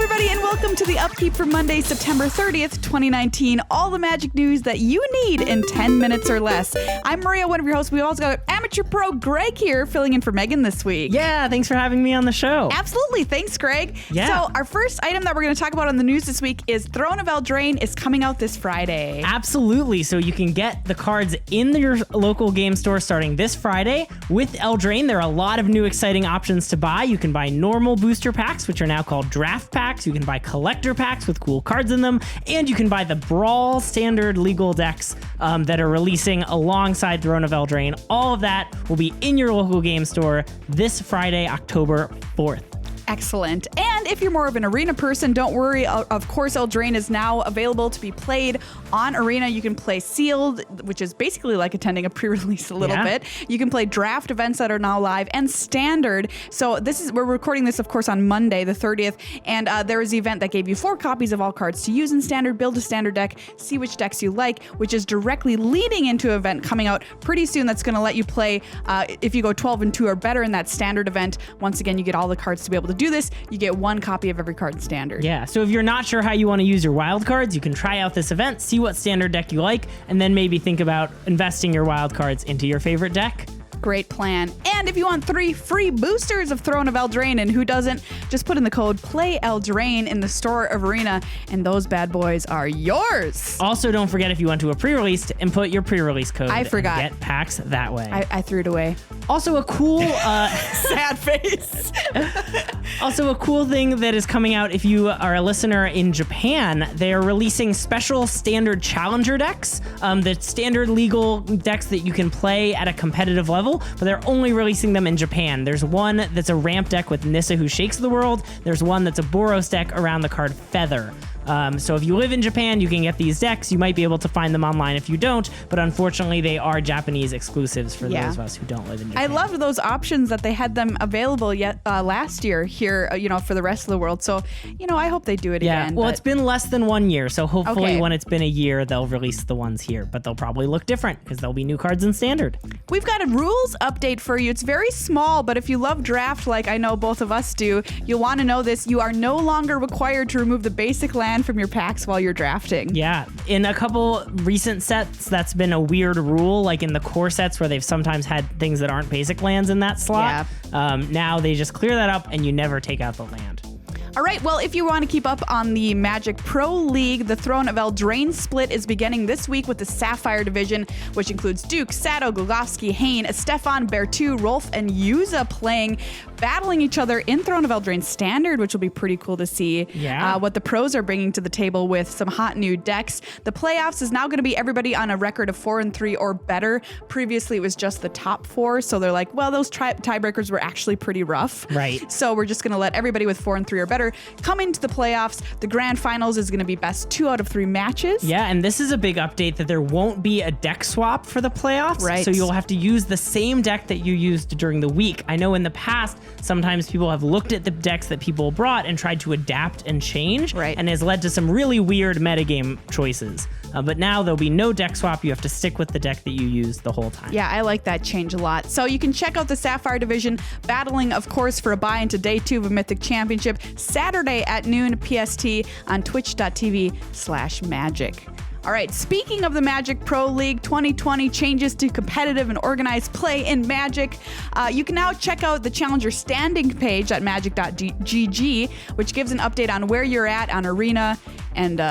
everybody, and welcome to the Upkeep for Monday, September 30th, 2019. All the Magic news that you need in 10 minutes or less. I'm Maria, one of your hosts. We've also got amateur pro Greg here, filling in for Megan this week. Yeah, thanks for having me on the show. Absolutely. Thanks, Greg. Yeah. So our first item that we're going to talk about on the news this week is Throne of Eldraine is coming out this Friday. Absolutely. So you can get the cards in your local game store starting this Friday. With Eldraine, there are a lot of new exciting options to buy. You can buy normal booster packs, which are now called draft packs. You can buy collector packs with cool cards in them. And you can buy the Brawl standard legal decks that are releasing alongside Throne of Eldraine. All of that will be in your local game store this Friday, October 4th. Excellent. And if you're more of an Arena person, don't worry. Of course, Eldraine is now available to be played on Arena. You can play Sealed, which is basically like attending a pre-release a little bit. You can play draft events that are now live, and Standard. So we're recording this, of course, on Monday, the 30th. And there was the event that gave you 4 copies of all cards to use in Standard, build a Standard deck, see which decks you like, which is directly leading into an event coming out pretty soon that's going to let you play, if you go 12-2 or better in that Standard event. Once again, you get all the cards to be able to do this. You get 1 copy of every card in Standard. Yeah, so if you're not sure how you want to use your wild cards, you can try out this event, see what Standard deck you like, and then maybe think about investing your wild cards into your favorite deck. Great plan. And if you want 3 free boosters of Throne of Eldraine, and who doesn't, just put in the code PLAYELDRAINE in the store of Arena, and those bad boys are yours. Also, don't forget, if you went to a pre-release, to input your pre-release code. I forgot. And get packs that way. I threw it away. Also, a cool sad face. Also, a cool thing that is coming out if you are a listener in Japan, they are releasing special Standard Challenger decks, the Standard legal decks that you can play at a competitive level, but they're only releasing them in Japan. There's one that's a ramp deck with Nissa Who Shakes the World. There's one that's a Boros deck around the card Feather. So if you live in Japan, you can get these decks. You might be able to find them online if you don't, but unfortunately they are Japanese exclusives for those of us who don't live in Japan. I loved those options that they had them available last year here, for the rest of the world. So, I hope they do it again. Well, it's been less than 1 year, so hopefully when it's been a year, they'll release the ones here, but they'll probably look different because there'll be new cards in Standard. We've got a rules update for you. It's very small, but if you love draft like I know both of us do, you'll want to know this. You are no longer required to remove the basic land from your packs while you're drafting. Yeah, in a couple recent sets, that's been a weird rule, like in the core sets where they've sometimes had things that aren't basic lands in that slot. Now they just clear that up and you never take out the land. All right, well, if you want to keep up on the Magic Pro League, the Throne of Eldraine split is beginning this week with the Sapphire Division, which includes Duke, Sato, Golgovsky, Hain, Stefan, Bertu, Rolf, and Yuza battling each other in Throne of Eldraine Standard, which will be pretty cool to see what the pros are bringing to the table with some hot new decks. The playoffs is now going to be everybody on a record of 4-3 or better. Previously, it was just the top 4, so they're like, well, those tiebreakers were actually pretty rough. Right. So we're just going to let everybody with 4-3 or better come into the playoffs. The grand finals is going to be best 2 out of 3 matches. Yeah, and this is a big update that there won't be a deck swap for the playoffs. Right. So you'll have to use the same deck that you used during the week. I know in the past, sometimes people have looked at the decks that people brought and tried to adapt and change, and has led to some really weird metagame choices. But now there'll be no deck swap. You have to stick with the deck that you used the whole time. Yeah, I like that change a lot. So you can check out the Sapphire Division battling, of course, for a bye into Day 2 of a Mythic Championship Saturday at noon PST on twitch.tv/magic. All right, speaking of the Magic Pro League 2020 changes to competitive and organized play in Magic, you can now check out the Challenger standing page at magic.gg, which gives an update on where you're at on Arena and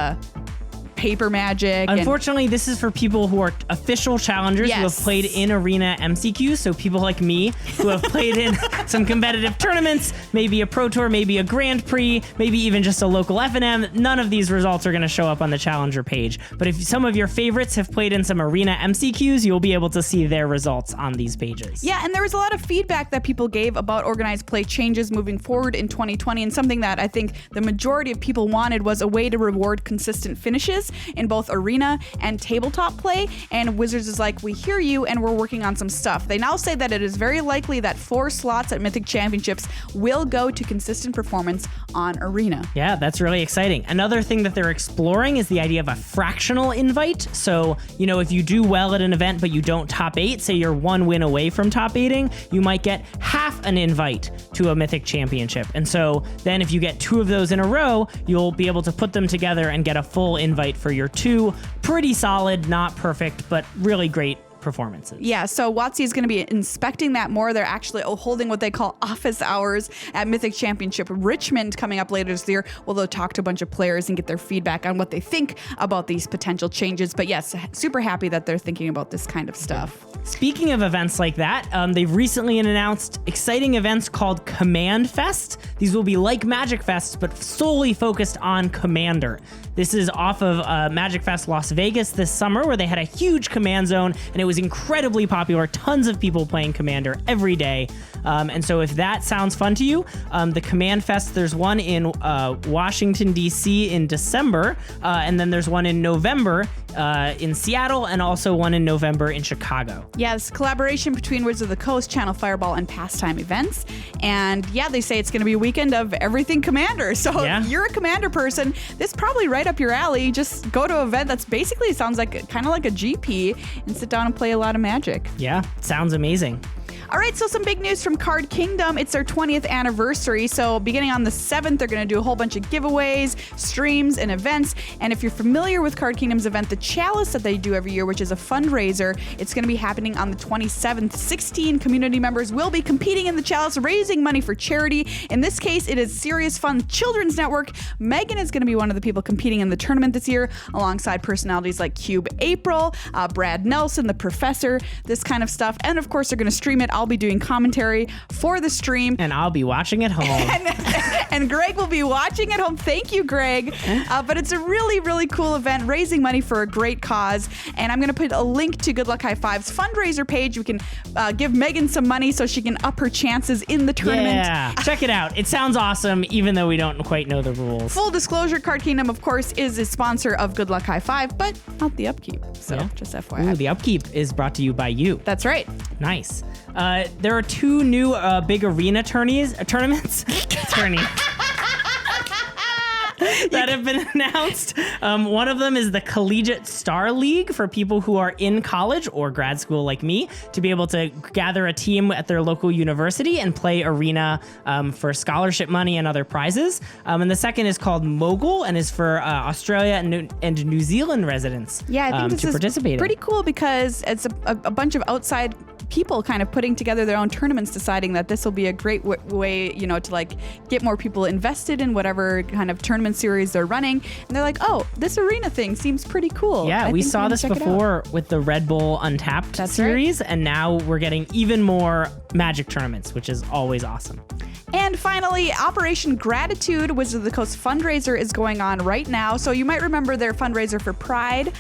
paper Magic. Unfortunately, this is for people who are official challengers who have played in Arena MCQ, so people like me who have played in some competitive tournaments, maybe a Pro Tour, maybe a Grand Prix, maybe even just a local FNM. None of these results are going to show up on the Challenger page. But if some of your favorites have played in some Arena MCQs, you'll be able to see their results on these pages. Yeah, and there was a lot of feedback that people gave about organized play changes moving forward in 2020, and something that I think the majority of people wanted was a way to reward consistent finishes. in both arena and tabletop play. And Wizards is like, we hear you and we're working on some stuff. They now say that it is very likely that 4 slots at Mythic Championships will go to consistent performance on arena. Yeah, that's really exciting. Another thing that they're exploring is the idea of a fractional invite. So, if you do well at an event, but you don't top 8, say you're 1 win away from top 8ing, you might get half an invite to a Mythic Championship. And so then if you get 2 of those in a row, you'll be able to put them together and get a full invite for your 2 pretty solid, not perfect, but really great performances. Yeah, so WotC is going to be inspecting that more. They're actually holding what they call office hours at Mythic Championship Richmond coming up later this year. Well, they'll talk to a bunch of players and get their feedback on what they think about these potential changes. But yes, super happy that they're thinking about this kind of stuff. Speaking of events like that, they've recently announced exciting events called Command Fest. These will be like Magic Fest, but solely focused on Commander. This is off of Magic Fest Las Vegas this summer, where they had a huge command zone, and it was incredibly popular. Tons of people playing Commander every day. And so if that sounds fun to you, the Command Fest, there's one in Washington, D.C. in December, and then there's one in November in Seattle, and also one in November in Chicago. Yes, collaboration between Wizards of the Coast, Channel Fireball, and Pastime Events. And yeah, they say it's going to be a weekend of everything Commander. So if you're a Commander person, this is probably right up your alley. Just go to an event that's basically sounds like kind of like a GP and sit down and play a lot of Magic. Yeah, sounds amazing. All right, so some big news from Card Kingdom. It's their 20th anniversary. So beginning on the 7th, they're going to do a whole bunch of giveaways, streams, and events. And if you're familiar with Card Kingdom's event, the Chalice that they do every year, which is a fundraiser, it's going to be happening on the 27th. 16 community members will be competing in the Chalice, raising money for charity. In this case, it is Serious Fun Children's Network. Megan is going to be one of the people competing in the tournament this year, alongside personalities like Cube April, Brad Nelson, the Professor, this kind of stuff. And of course, they're going to stream it. I'll be doing commentary for the stream. And I'll be watching at home. and Greg will be watching at home. Thank you, Greg. But it's a really, really cool event, raising money for a great cause. And I'm going to put a link to Good Luck High Five's fundraiser page. We can give Megan some money so she can up her chances in the tournament. Yeah, check it out. It sounds awesome, even though we don't quite know the rules. Full disclosure, Card Kingdom, of course, is a sponsor of Good Luck High Five, but not the Upkeep. So just FYI. Ooh, the Upkeep is brought to you by you. That's right. Nice. There are 2 new big arena tournaments that have been announced. One of them is the Collegiate Star League for people who are in college or grad school like me, to be able to gather a team at their local university and play arena for scholarship money and other prizes. And the second is called Mogul and is for Australia and New Zealand residents. Yeah, I think this is pretty in. cool because it's a bunch of outside people kind of putting together their own tournaments, deciding that this will be a great way, to like get more people invested in whatever kind of tournament series they're running. And they're like, oh, this arena thing seems pretty cool. Yeah, we saw this before with the Red Bull Untapped series, and now we're getting even more Magic tournaments, which is always awesome. And finally, Operation Gratitude, Wizards of the Coast fundraiser, is going on right now. So you might remember their fundraiser for Pride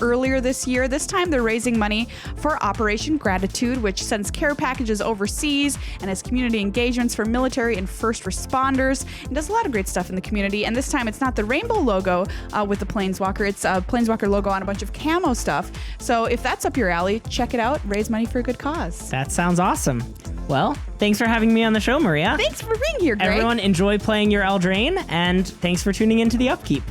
earlier this year. This time they're raising money for Operation Gratitude, which sends care packages overseas and has community engagements for military and first responders, and does a lot of great stuff in the community. And this time it's not the rainbow logo with the Planeswalker. It's a Planeswalker logo on a bunch of camo stuff. So if that's up your alley, check it out. Raise money for a good cause. That sounds awesome. Well, thanks for having me on the show, Maria. Thanks for being here, Greg. Everyone, enjoy playing your Eldraine, and thanks for tuning into the Upkeep.